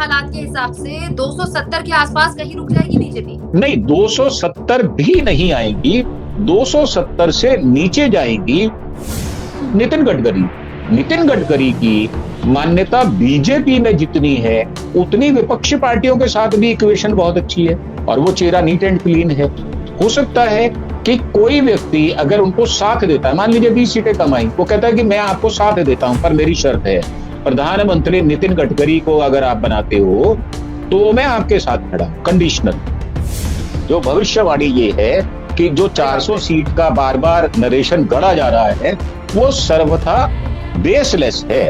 हालात के हिसाब से 270 के आसपास कहीं रुक जाएगी बीजेपी? नहीं, 270 भी नहीं आएगी, 270 से नीचे जाएगी। नितिन गडकरी की मान्यता बीजेपी में जितनी है उतनी विपक्षी पार्टियों के साथ भी इक्वेशन बहुत अच्छी है और वो चेहरा नीट एंड क्लीन है। हो सकता है कि कोई व्यक्ति अगर उनको साथ देता है, मान लीजिए 20 सीटें कम आई, वो कहता है कि मैं आपको साथ देता हूं पर मेरी शर्त है, प्रधानमंत्री नितिन गडकरी को अगर आप बनाते हो तो मैं आपके साथ खड़ा, कंडीशनल। जो भविष्यवाणी ये है कि जो 400 सीट का बार बार नरेशन गढ़ा जा रहा है वो सर्वथा बेसलेस है।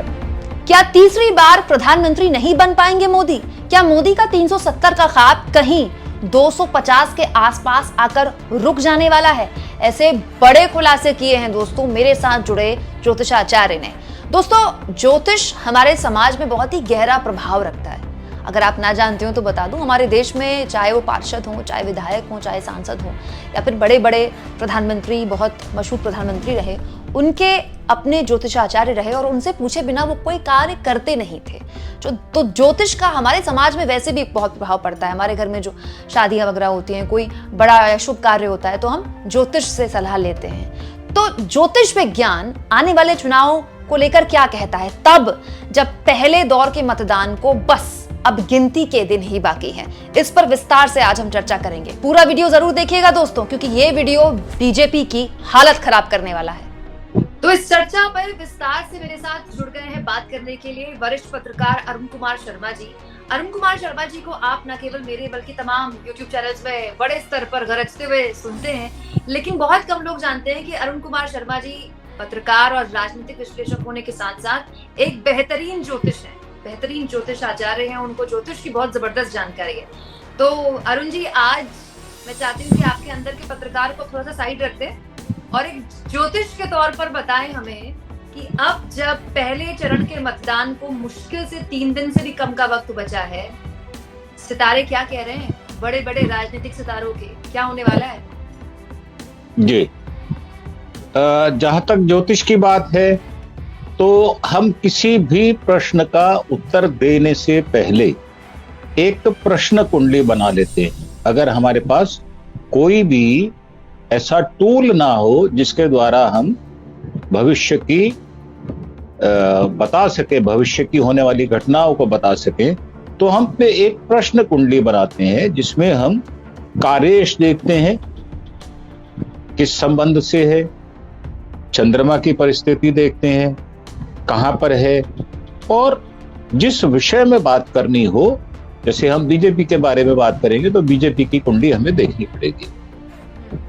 क्या तीसरी बार प्रधानमंत्री नहीं बन पाएंगे मोदी? क्या मोदी का 370 का ख्वाब कहीं 250 के आसपास आकर रुक जाने वाला है? ऐसे बड़े खुलासे किए हैं दोस्तों मेरे साथ जुड़े ज्योतिषाचार्य ने। दोस्तों, ज्योतिष हमारे समाज में बहुत ही गहरा प्रभाव रखता है। अगर आप ना जानते हो तो बता दूं, हमारे देश में चाहे वो पार्षद हो, चाहे विधायक हो, चाहे सांसद हो या फिर बड़े बड़े प्रधानमंत्री, बहुत मशहूर प्रधानमंत्री रहे, उनके अपने ज्योतिषाचार्य रहे और उनसे पूछे बिना वो कोई कार्य करते नहीं थे। तो ज्योतिष का हमारे समाज में वैसे भी बहुत प्रभाव पड़ता है। हमारे घर में जो शादियां वगैरह होती हैं, कोई बड़ा शुभ कार्य होता है तो हम ज्योतिष से सलाह लेते हैं। तो ज्योतिष विज्ञान आने वाले चुनाव को लेकर क्या कहता है, तब जब पहले दौर के मतदान को बस अब गिनती के दिन ही बाकी है? इस पर विस्तार से आज हम चर्चा करेंगे। पूरा वीडियो जरूर देखिएगा दोस्तों, क्योंकि ये वीडियो बीजेपी की हालत खराब करने वाला है। तो इस चर्चा पर विस्तार से मेरे साथ जुड़ गए हैं बात करने के लिए वरिष्ठ पत्रकार अरुण कुमार शर्मा जी। अरुण कुमार शर्मा जी को आप न केवल मेरे बल्कि तमाम यूट्यूब चैनल्स में बड़े स्तर पर गरजते हुए सुनते हैं, लेकिन बहुत कम लोग जानते हैं कि अरुण कुमार शर्मा जी पत्रकार और राजनीतिक विश्लेषक होने के साथ साथ एक बेहतरीन ज्योतिष है, बेहतरीन ज्योतिष आचार्य हैं। उनको ज्योतिष की बहुत जबरदस्त जानकारी है। तो अरुण जी, आज मैं चाहती हूँ कि आपके अंदर के पत्रकार को थोड़ा सा साइड रखते और एक ज्योतिष के तौर पर बताएं हमें कि अब जब पहले चरण के मतदान को मुश्किल से 3 दिन से भी कम का वक्त बचा है, सितारे क्या कह रहे हैं? बड़े बड़े राजनीतिक सितारों के क्या होने वाला है? जी, जहां तक ज्योतिष की बात है तो हम किसी भी प्रश्न का उत्तर देने से पहले एक प्रश्न कुंडली बना लेते हैं। अगर हमारे पास कोई भी ऐसा टूल ना हो जिसके द्वारा हम भविष्य की बता सके, भविष्य की होने वाली घटनाओं को बता सके, तो हम पे एक प्रश्न कुंडली बनाते हैं जिसमें हम कार्येश देखते हैं, किस संबंध से है, चंद्रमा की परिस्थिति देखते हैं, कहां पर है, और जिस विषय में बात करनी हो, जैसे हम बीजेपी के बारे में बात करेंगे तो बीजेपी की कुंडली हमें देखनी पड़ेगी।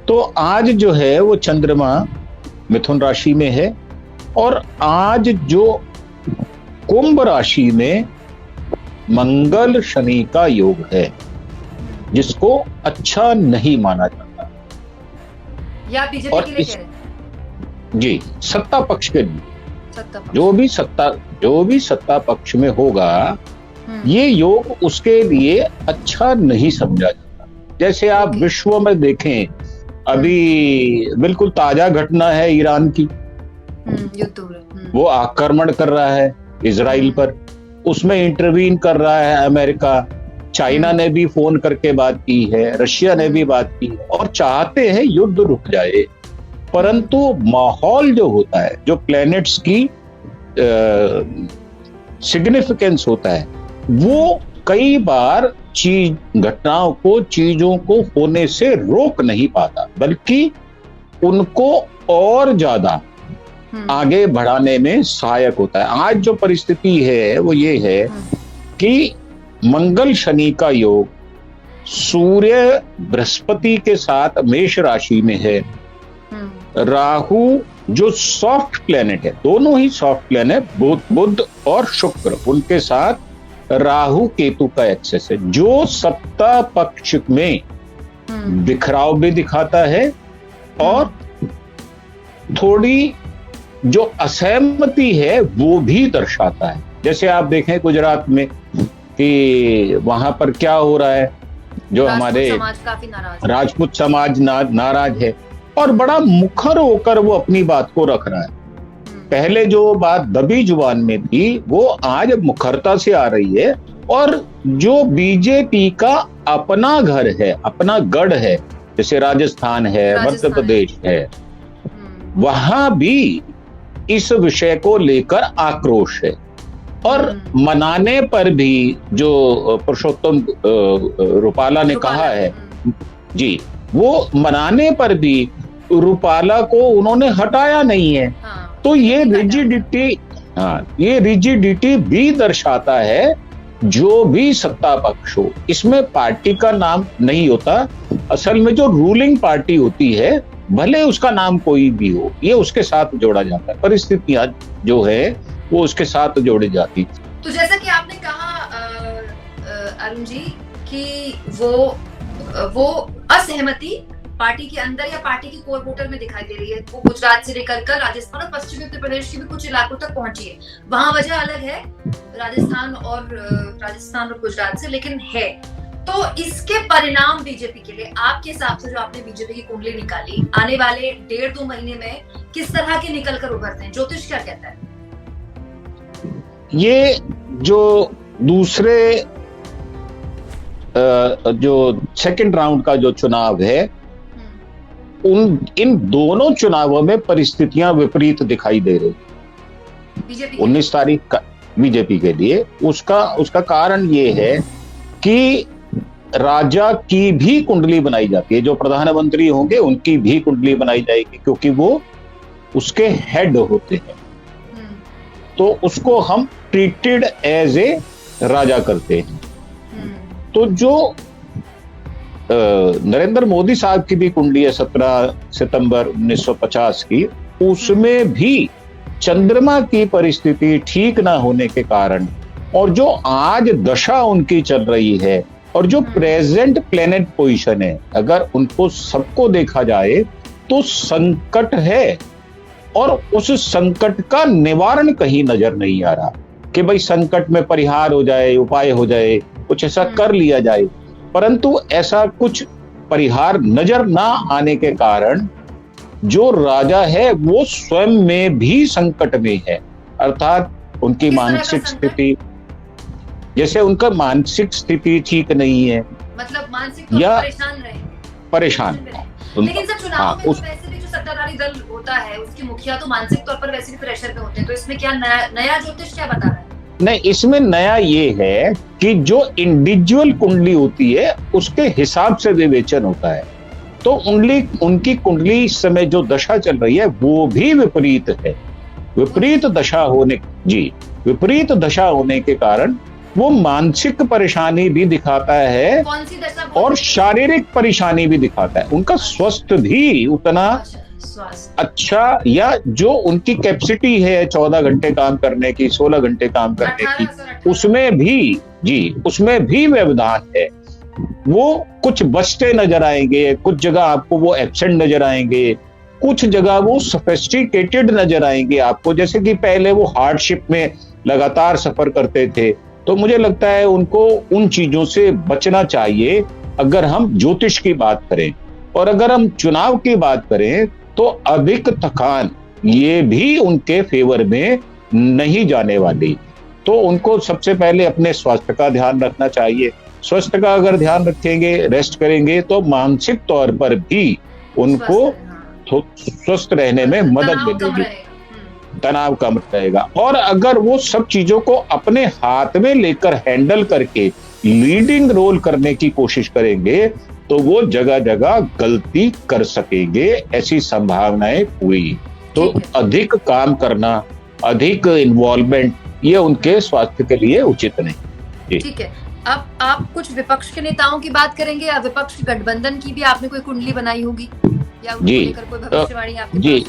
तो आज जो है वो चंद्रमा मिथुन राशि में है और आज जो कुंभ राशि में मंगल शनि का योग है, जिसको अच्छा नहीं माना जाता। या बीजेपी के लिए कह रहे हैं? जी, सत्ता पक्ष के लिए जो भी सत्ता पक्ष में होगा, ये योग उसके लिए अच्छा नहीं समझा जाता। जैसे आप विश्व में देखें, अभी बिल्कुल ताजा घटना है ईरान की, युद्ध वो आक्रमण कर रहा है इजराइल पर, उसमें इंटरवीन कर रहा है अमेरिका, चाइना ने भी फोन करके बात की है, रशिया ने भी बात की है और चाहते हैं युद्ध रुक जाए। परंतु माहौल जो होता है, जो प्लैनेट्स की सिग्निफिकेंस होता है, वो कई बार घटनाओं को, चीजों को होने से रोक नहीं पाता, बल्कि उनको और ज्यादा आगे बढ़ाने में सहायक होता है। आज जो परिस्थिति है वो ये है कि मंगल शनि का योग सूर्य बृहस्पति के साथ मेष राशि में है, राहु जो सॉफ्ट प्लेनेट है, दोनों ही सॉफ्ट प्लेनेट बुध और शुक्र, उनके साथ राहु केतु का एक्सेस है, जो सत्ता पक्ष में बिखराव भी दिखाता है और थोड़ी जो असहमति है वो भी दर्शाता है। जैसे आप देखें गुजरात में कि वहां पर क्या हो रहा है, जो हमारे राजपूत समाज नाराज है और बड़ा मुखर होकर वो अपनी बात को रख रहा है। पहले जो बात दबी जुबान में थी वो आज मुखरता से आ रही है और जो बीजेपी का अपना घर है, अपना गढ़ है, जैसे राजस्थान है, मध्य प्रदेश है, वहां भी इस विषय को लेकर आक्रोश है। और मनाने पर भी जो पुरुषोत्तम रूपाला ने कहा है जी, वो मनाने पर भी रूपाला को उन्होंने हटाया नहीं है। तो ये रिजिडिटी भी दर्शाता है जो भी सत्ता पक्ष हो, इसमें पार्टी का नाम नहीं होता। असल में जो रूलिंग पार्टी होती है, भले उसका नाम कोई भी हो, ये उसके साथ जोड़ा जाता है, परिस्थितियां जो है वो उसके साथ जोड़ी जाती। तो जैसा कि आपने कहा अरुण जी कि वो असहमति पार्टी के अंदर या पार्टी की कोर वोटर में दिखाई दे रही है, वो गुजरात से लेकर कर राजस्थान और पश्चिमी उत्तर प्रदेश के भी कुछ इलाकों तक पहुंची है। वहां वजह अलग है राजस्थान और गुजरात से, लेकिन है। तो इसके परिणाम बीजेपी के लिए आपके हिसाब से, जो आपने बीजेपी की कुंडली निकाली, आने वाले 1.5-2 महीने में किस तरह के निकल कर उभरते हैं? ज्योतिष क्या कहता है? ये जो दूसरे जो सेकंड राउंड का जो चुनाव है, इन दोनों चुनावों में परिस्थितियां विपरीत दिखाई दे रही। 19 तारीख का बीजेपी के लिए उसका कारण ये है कि राजा की भी कुंडली बनाई जाती है, जो प्रधानमंत्री होंगे उनकी भी कुंडली बनाई जाएगी, क्योंकि वो उसके हेड होते हैं। तो उसको हम ट्रीटेड एज ए राजा करते हैं। तो जो नरेंद्र मोदी साहब की भी कुंडली है 17 सितंबर 1950 की, उसमें भी चंद्रमा की परिस्थिति ठीक ना होने के कारण, और जो आज दशा उनकी चल रही है, और जो प्रेजेंट प्लेनेट पोजीशन है, अगर उनको सबको देखा जाए तो संकट है। और उस संकट का निवारण कहीं नजर नहीं आ रहा कि भाई संकट में परिहार हो जाए, उपाय हो जाए, कुछ ऐसा कर लिया जाए। परंतु ऐसा कुछ परिहार नजर ना आने के कारण जो राजा है वो स्वयं में भी संकट में है। अर्थात उनकी मानसिक स्थिति, जैसे उनका मानसिक स्थिति ठीक नहीं है, मतलब मानसिक या परेशान लेकिन सर चुनाव में उस... तो वैसे भी जो सत्ताधारी दल होता है उसके मुखिया तो मानसिक तौर पर वैसे भी प्रेशर में होते हैं। तो इसमें क्या नया ज्योतिष क्या बता रहा है? नहीं, इसमें नया ये है कि जो इंडिविजुअल कुंडली होती है उसके हिसाब से विवेचन होता है। तो उनकी कुंडली इस समय जो दशा चल रही है वो भी विपरीत है। विपरीत दशा होने के कारण वो मानसिक परेशानी भी दिखाता है। कौन सी दशा? और शारीरिक परेशानी भी दिखाता है। उनका स्वास्थ्य भी उतना अच्छा, या जो उनकी कैपेसिटी है 14 घंटे काम करने की, 16 घंटे काम करने की, उसमें भी व्यवधान है। वो कुछ बचते नजर आएंगे, कुछ जगह आपको वो एब्सेंट नजर आएंगे, कुछ जगह वो सोफिस्टिकेटेड नजर आएंगे आपको, जैसे कि पहले वो हार्डशिप में लगातार सफर करते थे। तो मुझे लगता है उनको उन चीजों से बचना चाहिए अगर हम ज्योतिष की बात करें। और अगर हम चुनाव की बात करें तो अधिक थकान ये भी उनके फेवर में नहीं जाने वाली। तो उनको सबसे पहले अपने स्वास्थ्य का ध्यान रखना चाहिए। स्वास्थ्य का अगर ध्यान रखेंगे, रेस्ट करेंगे, तो मानसिक तौर पर भी उनको स्वस्थ रहने में मदद मिलेगी, तनाव कम रहेगा। और अगर वो सब चीजों को अपने हाथ में लेकर हैंडल करके लीडिंग रोल करने की कोशिश करेंगे तो वो जगह जगह गलती कर सकेंगे, ऐसी संभावनाएं पूरी। तो अधिक काम करना, अधिक इन्वॉल्वमेंट, ये उनके स्वास्थ्य के लिए उचित नहीं। ठीक है, अब आप कुछ विपक्ष के नेताओं की बात करेंगे या विपक्ष गठबंधन की भी आपने कोई कुंडली बनाई होगी या उनको लेकर कोई भविष्यवाणी आपके जी,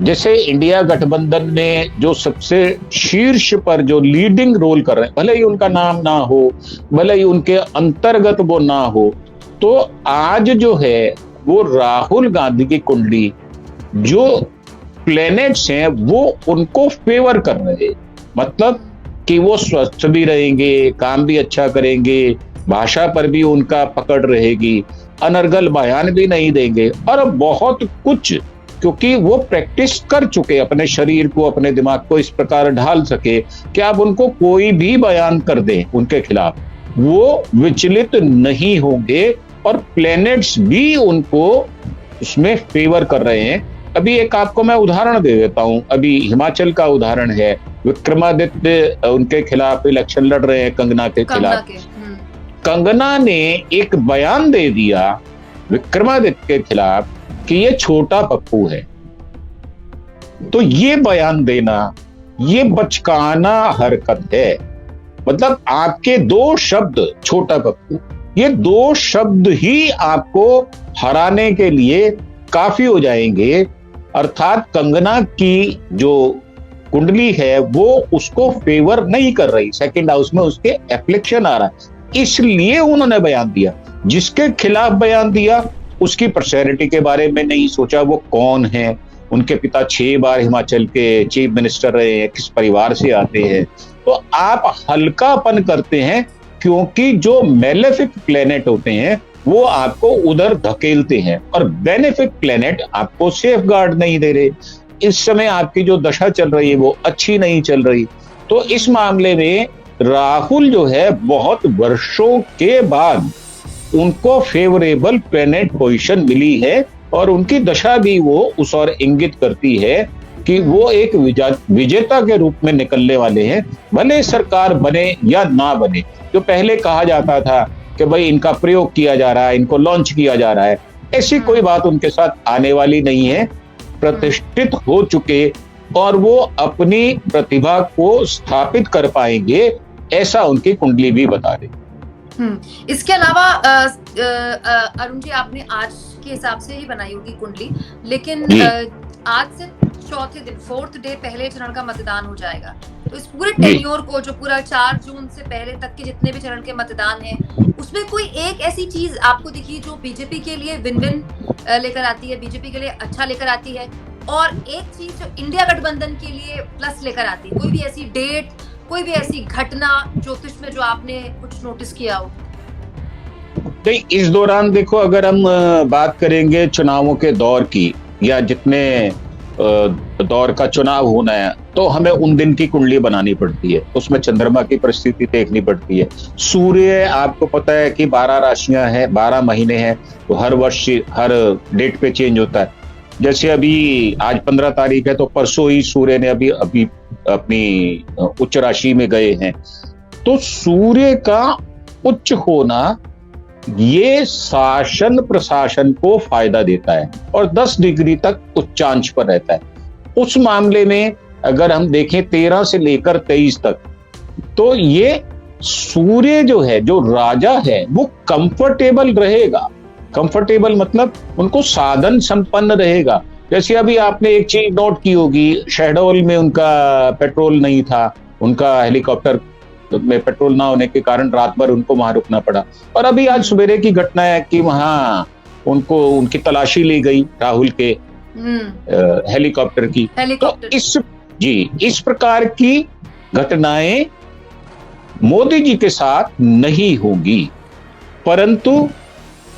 जैसे इंडिया गठबंधन ने जो सबसे शीर्ष पर जो लीडिंग रोल कर रहे हैं, भले ही उनका नाम ना हो, भले ही उनके अंतर्गत वो ना हो, तो आज जो है वो राहुल गांधी की कुंडली, जो प्लैनेट्स हैं वो उनको फेवर कर रहे हैं। मतलब कि वो स्वस्थ भी रहेंगे, काम भी अच्छा करेंगे, भाषा पर भी उनका पकड़ रहेगी, अनर्गल बयान भी नहीं देंगे, और बहुत कुछ क्योंकि वो प्रैक्टिस कर चुके, अपने शरीर को, अपने दिमाग को इस प्रकार ढाल सके कि आप उनको कोई भी बयान कर दें उनके खिलाफ, वो विचलित नहीं होंगे और प्लैनेट्स भी उनको उसमें फेवर कर रहे हैं। अभी एक आपको मैं उदाहरण दे देता हूं, अभी हिमाचल का उदाहरण है, विक्रमादित्य उनके खिलाफ इलेक्शन लड़ रहे हैं, कंगना के खिलाफ। कंगना ने एक बयान दे दिया विक्रमादित्य के खिलाफ कि ये छोटा पप्पू है। तो ये बयान देना, ये बचकाना हरकत है। मतलब आपके दो शब्द, छोटा पप्पू, ये दो शब्द ही आपको हराने के लिए काफी हो जाएंगे। अर्थात कंगना की जो कुंडली है वो उसको फेवर नहीं कर रही, सेकंड हाउस में उसके एफ्लिक्शन आ रहा है, इसलिए उन्होंने बयान दिया। जिसके खिलाफ बयान दिया उसकी पर्सनैलिटी के बारे में नहीं सोचा, वो कौन है, उनके पिता 6 बार हिमाचल के चीफ मिनिस्टर रहे हैं, किस परिवार से आते हैं। तो आप हल्कापन करते हैं क्योंकि जो मेलेफिक प्लेनेट होते हैं वो आपको उधर धकेलते हैं और बेनिफिक प्लेनेट आपको सेफ गार्ड नहीं दे रहे। इस समय आपकी जो दशा चल रही है वो अच्छी नहीं चल रही। तो इस मामले में राहुल जो है बहुत वर्षों के बाद उनको फेवरेबल प्लेनेट पोजीशन मिली है और उनकी दशा भी वो उस और इंगित करती है कि वो एक विजेता के रूप में निकलने वाले हैं, भले सरकार बने या ना बने। जो पहले कहा जाता था कि भाई इनका प्रयोग किया जा रहा है, इनको लॉन्च किया जा रहा है, ऐसी कोई बात उनके साथ आने वाली नहीं है। प्रतिष्ठित हो चुके और वो अपनी प्रतिभा को स्थापित कर पाएंगे, ऐसा उनकी कुंडली भी बता रही। इसके अलावा अरुण जी, आपने आज के हिसाब से ही बनाई होगी कुंडली, लेकिन आज से चौथे दिन, 4th डे, पहले चरण का मतदान हो जाएगा। तो इस पूरे टेन्योर को, जो पूरा 4 जून से पहले तक के जितने भी चरण के मतदान हैं, उसमें कोई एक ऐसी चीज आपको दिखी जो बीजेपी के लिए विन विन लेकर आती है, बीजेपी के लिए अच्छा लेकर आती है, और एक चीज जो इंडिया गठबंधन के लिए प्लस लेकर आती है? कोई भी ऐसी डेट, कोई भी ऐसी घटना ज्योतिष में जो आपने कुछ नोटिस किया हो? नहीं, इस दौरान देखो, अगर हम बात करेंगे चुनावों के दौर की, या जितने दौर का चुनाव होना है, तो हमें उन दिन की कुंडली बनानी पड़ती है, उसमें चंद्रमा की परिस्थिति देखनी पड़ती है। सूर्य, आपको पता है कि 12 राशियां हैं, 12 महीने हैं, तो हर वर्ष हर डेट पे चेंज होता है। जैसे अभी आज 15 तारीख है, तो परसों ही सूर्य ने अभी अपनी उच्च राशि में गए हैं। तो सूर्य का उच्च होना ये शासन प्रशासन को फायदा देता है और 10 डिग्री तक उच्चांश पर रहता है। उस मामले में अगर हम देखें 13 से लेकर 23 तक, तो ये सूर्य जो है, जो राजा है, वो कंफर्टेबल रहेगा। कंफर्टेबल मतलब उनको साधन संपन्न रहेगा। जैसे अभी आपने एक चीज नोट की होगी, शहडोल में उनका पेट्रोल नहीं था, उनका हेलीकॉप्टर में पेट्रोल ना होने के कारण रात भर उनको वहां रुकना पड़ा। और अभी आज सवेरे की घटना है कि वहां उनको उनकी तलाशी ली गई, राहुल के हेलीकॉप्टर की। तो इस प्रकार की घटनाएं मोदी जी के साथ नहीं होगी, परंतु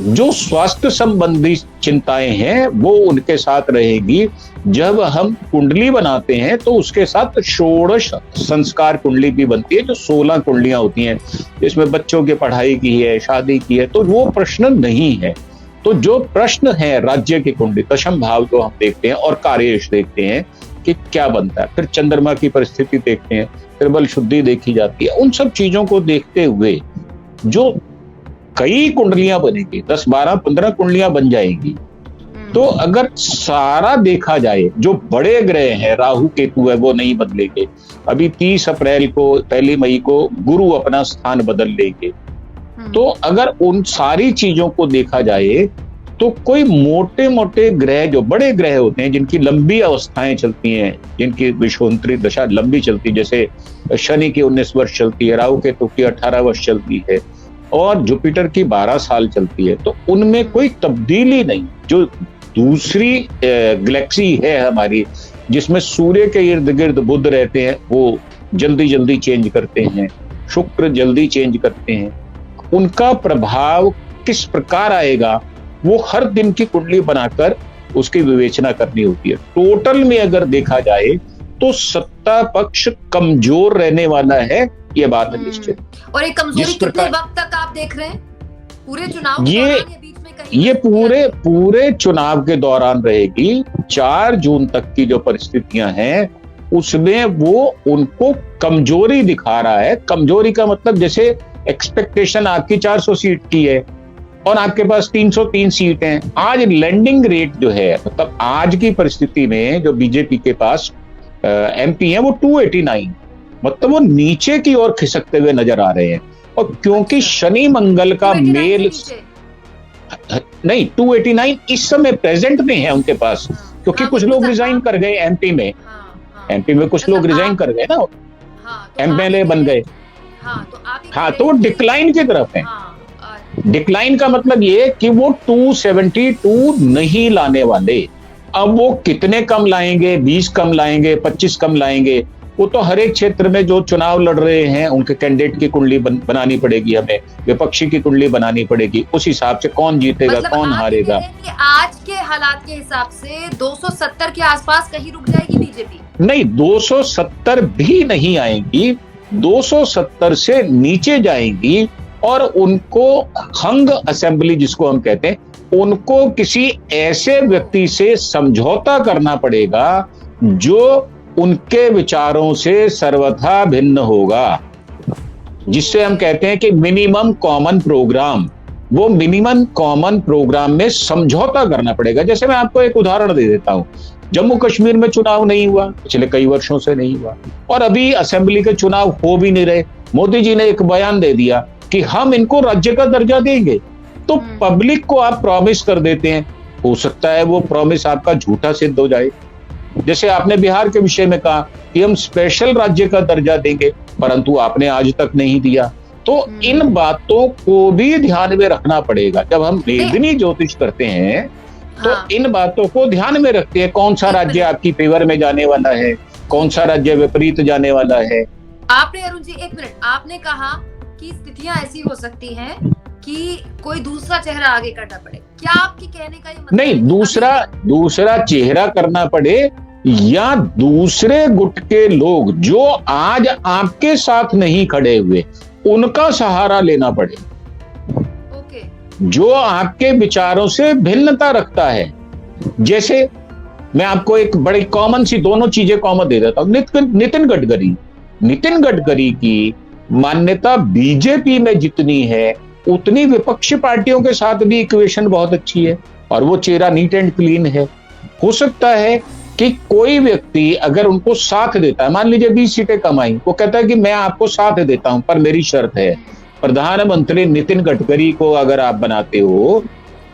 जो स्वास्थ्य संबंधी चिंताएं हैं वो उनके साथ रहेगी। जब हम कुंडली बनाते हैं तो उसके साथ षोडश संस्कार कुंडली भी बनती है, जो 16 कुंडलियां होती हैं, जिसमें बच्चों की पढ़ाई की है, शादी की है, तो वो प्रश्न नहीं है। तो जो प्रश्न है राज्य की कुंडली, दशम भाव जो हम देखते हैं और कार्येश देखते हैं कि क्या बनता है, फिर चंद्रमा की परिस्थिति देखते हैं, फिर बल शुद्धि देखी जाती है। उन सब चीजों को देखते हुए जो कई कुंडलियां बनेगी, 10, 12, 15 कुंडलियां बन जाएगी। तो अगर सारा देखा जाए, जो बड़े ग्रह हैं, राहु केतु है, वो नहीं बदलेंगे। अभी 30 अप्रैल को, 1 मई को गुरु अपना स्थान बदल लेंगे। तो अगर उन सारी चीजों को देखा जाए तो कोई मोटे मोटे ग्रह, जो बड़े ग्रह होते हैं, जिनकी लंबी अवस्थाएं चलती हैं, जिनकी विषुवंतरी दशा लंबी चलती है, जैसे शनि की 19 वर्ष चलती है, राहु केतु की 18 वर्ष चलती है और जुपिटर की 12 साल चलती है, तो उनमें कोई तब्दीली नहीं। जो दूसरी गैलेक्सी है हमारी, जिसमें सूर्य के इर्द गिर्द बुध रहते हैं, वो जल्दी जल्दी चेंज करते हैं, शुक्र जल्दी चेंज करते हैं, उनका प्रभाव किस प्रकार आएगा वो हर दिन की कुंडली बनाकर उसकी विवेचना करनी होती है। टोटल में अगर देखा जाए तो सत्ता पक्ष कमजोर रहने वाला है, ये बात है निश्चित। और एक कमजोरी जिस कितने प्रकार वक्त तक आप देख रहे हैं? पूरे चुनाव के ये दौरान या बीच में कहीं? ये पूरे चुनाव के दौरान रहेगी। 4 जून तक की जो परिस्थितियां हैं उसमें वो उनको कमजोरी दिखा रहा है। कमजोरी का मतलब जैसे एक्सपेक्टेशन आपकी 400 सीट की है और आपके पास 303 सीट हैं। आज लैंडिंग रेट जो है, मतलब आज की परिस्थिति में जो बीजेपी के पास एमपी है वो 289, मतलब वो नीचे की ओर खिसकते हुए नजर आ रहे हैं। और क्योंकि शनि मंगल का मेल नहीं, 289 इस समय प्रेजेंट में है उनके पास, क्योंकि कुछ लोग रिजाइन कर गए एमपी में। एमपी में कुछ लोग रिजाइन कर गए ना, एमएलए बन गए। हाँ, तो वो डिक्लाइन की तरफ है। डिक्लाइन का मतलब ये कि वो 272 नहीं लाने वाले। अब वो कितने कम लाएंगे, 20 कम लाएंगे, 25 कम लाएंगे, वो तो हर एक क्षेत्र में जो चुनाव लड़ रहे हैं उनके कैंडिडेट की कुंडली बनानी पड़ेगी, हमें विपक्षी की कुंडली बनानी पड़ेगी। उस हिसाब से कौन जीतेगा, मतलब कौन हारेगा। आज के हालात के हिसाब से 270 के आसपास कहीं रुक जाएगी बीजेपी? नहीं, 270 भी नहीं आएंगी, 270 से नीचे जाएंगी। और उनको हंग असेंबली जिसको हम कहते हैं, उनको किसी ऐसे व्यक्ति से समझौता करना पड़ेगा जो उनके विचारों से सर्वथा भिन्न होगा, जिससे हम कहते हैं कि मिनिमम कॉमन प्रोग्राम। वो मिनिमम कॉमन प्रोग्राम में समझौता करना पड़ेगा। जैसे मैं आपको एक उदाहरण दे देता हूं, जम्मू कश्मीर में चुनाव नहीं हुआ, पिछले कई वर्षों से नहीं हुआ, और अभी असेंबली के चुनाव हो भी नहीं रहे। मोदी जी ने एक बयान दे दिया कि हम इनको राज्य का दर्जा देंगे। तो पब्लिक को आप प्रॉमिस कर देते हैं, हो सकता है वो प्रॉमिस आपका झूठा सिद्ध हो जाए। जैसे आपने बिहार के विषय में कहा कि हम स्पेशल राज्य का दर्जा देंगे, परंतु आपने आज तक नहीं दिया। तो इन बातों को भी ध्यान में रखना पड़ेगा। जब हम मेदिनी ज्योतिष करते हैं तो इन बातों को ध्यान में रखते हैं, कौन सा राज्य आपकी फेवर में जाने वाला है, कौन सा राज्य विपरीत जाने वाला है। आपने अरुण जी, एक मिनट, आपने कहा कि स्थितियां ऐसी हो सकती हैं कि कोई दूसरा चेहरा आगे करना पड़े। क्या आपकी कहने का ये मतलब नहीं, दूसरा चेहरा करना पड़े, या दूसरे गुट के लोग जो आज आपके साथ नहीं खड़े हुए उनका सहारा लेना पड़े। ओके। जो आपके विचारों से भिन्नता रखता है। जैसे मैं आपको एक बड़ी कॉमन सी दोनों चीजें कॉमन दे देता हूं। नितिन गडकरी की मान्यता बीजेपी में जितनी है उतनी विपक्षी पार्टियों के साथ भी इक्वेशन बहुत अच्छी है, और वो चेहरा नीट एंड क्लीन है। हो सकता है कि कोई व्यक्ति अगर उनको साथ देता है, मान लीजिए 20 सीटें कम आई, वो कहता है कि मैं आपको साथ देता हूं, पर मेरी शर्त है, प्रधानमंत्री नितिन गडकरी को अगर आप बनाते हो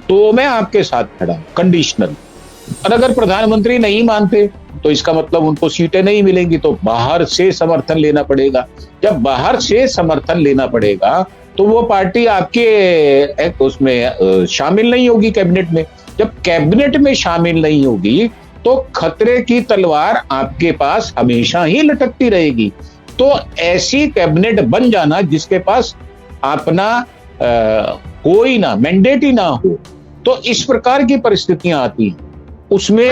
तो मैं आपके साथ खड़ा, कंडीशनल। और अगर प्रधानमंत्री नहीं मानते तो इसका मतलब उनको सीटें नहीं मिलेंगी, तो बाहर से समर्थन लेना पड़ेगा। जब बाहर से समर्थन लेना पड़ेगा तो वो पार्टी आपके उसमें शामिल नहीं होगी कैबिनेट में। जब कैबिनेट में शामिल नहीं होगी तो खतरे की तलवार आपके पास हमेशा ही लटकती रहेगी। तो ऐसी कैबिनेट बन जाना जिसके पास अपना कोई ना मैंडेट ही ना हो, तो इस प्रकार की परिस्थितियां आती हैं। उसमें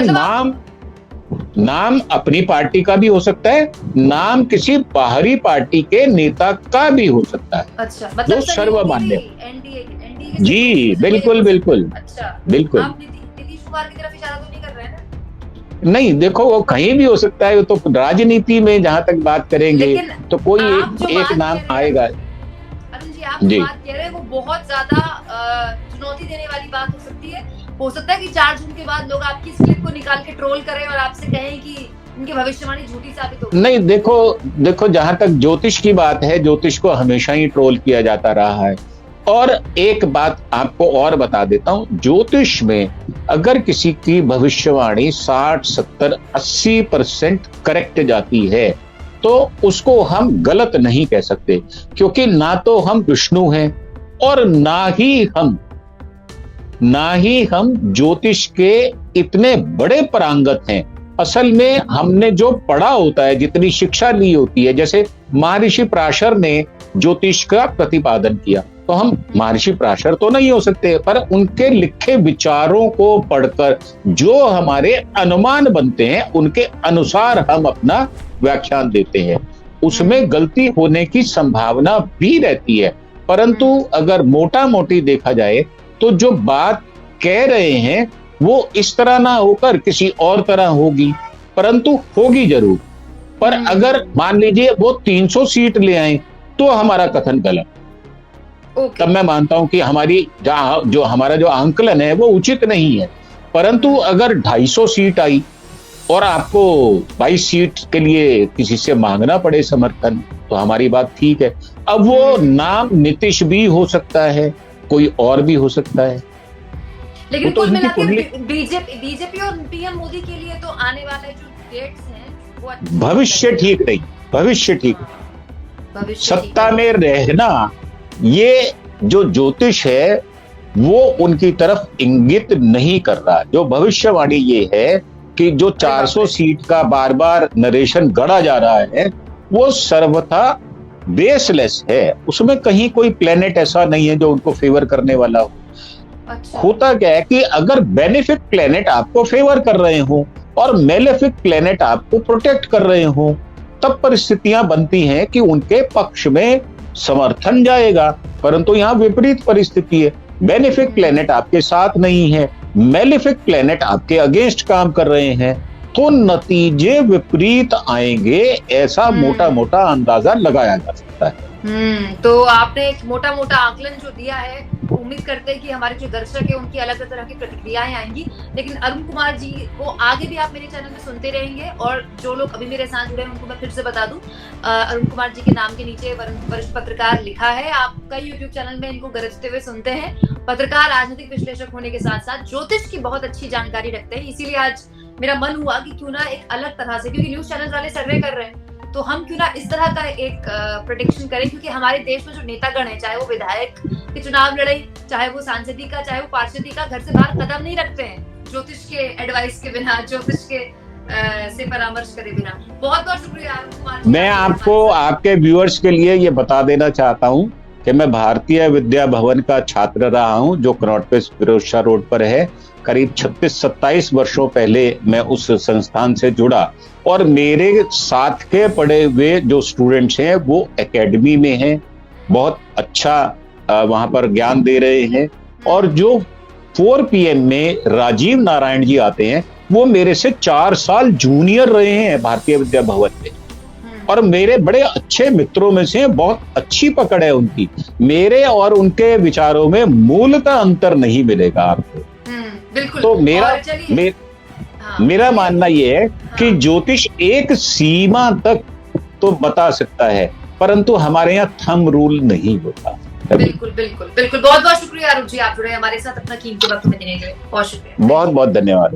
नाम अपनी पार्टी का भी हो सकता है, नाम किसी बाहरी पार्टी के नेता का भी हो सकता है। अच्छा, मतलब जो सर्वमान्य। एनडीए जी बिल्कुल बिल्कुल। अच्छा, बिल्कुल। आप नीतीश कुमार की तरफ इशारा तो नहीं कर रहे हैं ना? नहीं, देखो वो कहीं भी हो सकता है। तो राजनीति में जहां तक बात करेंगे तो कोई एक नाम आएगा। अरुण जी, आप जो बात कह रहे हैं वो बहुत ज्यादा चुनौती देने वाली बात हो सकती है। हो सकता है कि 4 जून के बाद लोग आपकी स्क्रिप्ट को निकाल के ट्रोल करें और आपसे कहें कि उनकी भविष्यवाणी झूठी साबित हो। नहीं, देखो जहां तक ज्योतिष की बात है, ज्योतिष को हमेशा ही ट्रोल किया जाता रहा है। और एक बात आपको और बता देता हूं, ज्योतिष में अगर किसी की भविष्यवाणी 60, 70, 80% करेक्ट जाती है तो उसको हम गलत नहीं कह सकते, क्योंकि ना तो हम विष्णु हैं और ना ही हम ज्योतिष के इतने बड़े पारंगत हैं। असल में हमने जो पढ़ा होता है, जितनी शिक्षा ली होती है, जैसे महर्षि पराशर ने ज्योतिष का प्रतिपादन किया, तो हम महर्षि पराशर तो नहीं हो सकते, पर उनके लिखे विचारों को पढ़कर जो हमारे अनुमान बनते हैं उनके अनुसार हम अपना व्याख्यान देते हैं। उसमें गलती होने की संभावना भी रहती है, परंतु अगर मोटा मोटी देखा जाए तो जो बात कह रहे हैं वो इस तरह ना होकर किसी और तरह होगी, परंतु होगी जरूर। पर अगर मान लीजिए वो 300 सीट ले आए तो हमारा कथन गलत, तब मैं मानता हूं कि हमारा जो आंकलन है वो उचित नहीं है। परंतु अगर 250 सीट आई और आपको 22 सीट के लिए किसी से मांगना पड़े समर्थन, तो हमारी बात ठीक है। अब वो नाम नीतीश भी हो सकता है, कोई और भी हो सकता है, लेकिन तो कुल मिला के कुंडली बीजेपी और पीएम मोदी के लिए तो आने वाले जो डेट्स हैं वो भविष्य ठीक नहीं, भविष्य ठीक नहीं। सत्ता में रहना, ये जो ज्योतिष है वो उनकी तरफ इंगित नहीं कर रहा। जो भविष्यवाणी ये है कि जो 400 सीट का बार बार नरेशन गढ़ा जा रहा है वो सर्वथा बेसलेस है। उसमें कहीं कोई प्लेनेट ऐसा नहीं है जो उनको फेवर करने वाला हो। अच्छा। होता क्या है कि अगर बेनिफिक प्लेनेट आपको फेवर कर रहे हो और मेलेफिक प्लेनेट आपको प्रोटेक्ट कर रहे हो, तब परिस्थितियां बनती हैं कि उनके पक्ष में समर्थन जाएगा। परंतु यहां विपरीत परिस्थिति है, बेनिफिक प्लेनेट आपके साथ नहीं है, मेलेफिक प्लेनेट आपके अगेंस्ट काम कर रहे हैं, तो नतीजे विपरीत आएंगे, ऐसा मोटा मोटा अंदाजा लगाया जा सकता है। तो आपने एक मोटा मोटा आकलन जो दिया है, उम्मीद करते हैं कि हमारे जो दर्शक है उनकी अलग तरह की प्रतिक्रियाएं आएंगी। लेकिन अरुण कुमार जी को आगे भी आप मेरे चैनल में सुनते रहेंगे, और जो लोग अभी मेरे साथ जुड़े हैं उनको मैं फिर से बता दूं, अरुण कुमार जी के नाम के नीचे वरिष्ठ पत्रकार लिखा है। आप कई यूट्यूब चैनल में इनको गरजते हुए सुनते हैं। पत्रकार, राजनीतिक विश्लेषक होने के साथ साथ ज्योतिष की बहुत अच्छी जानकारी रखते हैं। इसीलिए आज मेरा मन हुआ कि क्यों ना एक अलग तरह से, क्योंकि न्यूज चैनल वाले सर्वे कर रहे हैं, तो हम क्यों ना इस तरह का एक प्रेडिक्शन करें, क्योंकि हमारे देश में जो नेतागण है, चाहे वो विधायक के चुनाव लड़े, चाहे वो सांसदी का, चाहे वो पार्षदी का, घर से बाहर कदम नहीं रखते हैं ज्योतिष के एडवाइस के बिना, ज्योतिष के से परामर्श करे बिना। बहुत बहुत शुक्रिया अरुण कुमार जी। मैं आपको आपके व्यूअर्स के लिए ये बता देना चाहता हूं कि मैं भारतीय विद्या भवन का छात्र रहा हूं, जो कनॉट प्लेस फिरोज शाह रोड पर है। करीब 36-27 वर्षों पहले मैं उस संस्थान से जुड़ा, और मेरे साथ के पढ़े हुए जो स्टूडेंट्स हैं वो एकेडमी में हैं, बहुत अच्छा वहां पर ज्ञान दे रहे हैं। और जो 4 PM में राजीव नारायण जी आते हैं, वो मेरे से 4 साल जूनियर रहे हैं भारतीय विद्या भवन में, और मेरे बड़े अच्छे मित्रों में से, बहुत अच्छी पकड़ है उनकी। मेरे और उनके विचारों में मूलतः अंतर नहीं मिलेगा आपको। बिल्कुल। तो मेरा मानना यह है कि ज्योतिष एक सीमा तक तो बता सकता है, परंतु हमारे यहाँ थंब रूल नहीं होता। बिल्कुल बिल्कुल बिल्कुल। बहुत बहुत शुक्रिया अरुण जी, आप जुड़े हमारे साथ, अपना कीमती वक्त में देने के लिए बहुत शुक्रिया। बहुत बहुत धन्यवाद।